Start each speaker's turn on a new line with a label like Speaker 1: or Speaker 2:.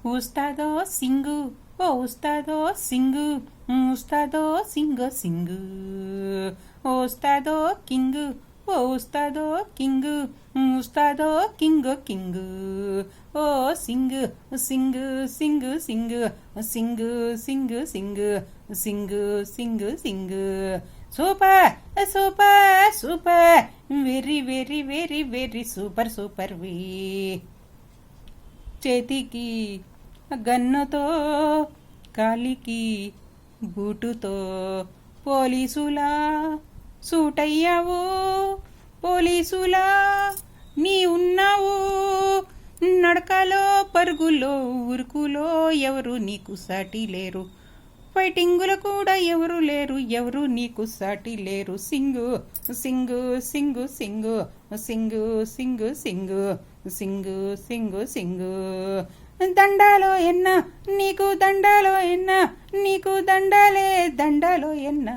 Speaker 1: ఉస్తాదో సింగు ఓ ఉస్తాదో సింగు ఉస్తాదో సింగు సింగు ఉస్తాదో కింగు ఓ ఉస్తాదో కింగు ఉస్తాదో కింగు కింగు ఓ Singh Singh Singh Singh Singh Singh Singh Singh Singh Singh super super super very very very very super super వి చేతికి గన్నుతో కాలికి బూటుతో పోలీసులా సూటయ్యావు పోలీసులా నీ ఉన్నావు నడకలో పరుగులో ఉరుకులో ఎవరు నీకు సాటి లేరు ఫైటింగులో కూడా ఎవరు లేరు ఎవరు నీకు సాటి లేరు సింగు సింగు సింగు సింగు సింగు సింగు సింగు సింగు సింగు సింగు దండాలో ఎన్న నీకు దండాలో ఎన్న నీకు దండాలే దండాలో ఎన్న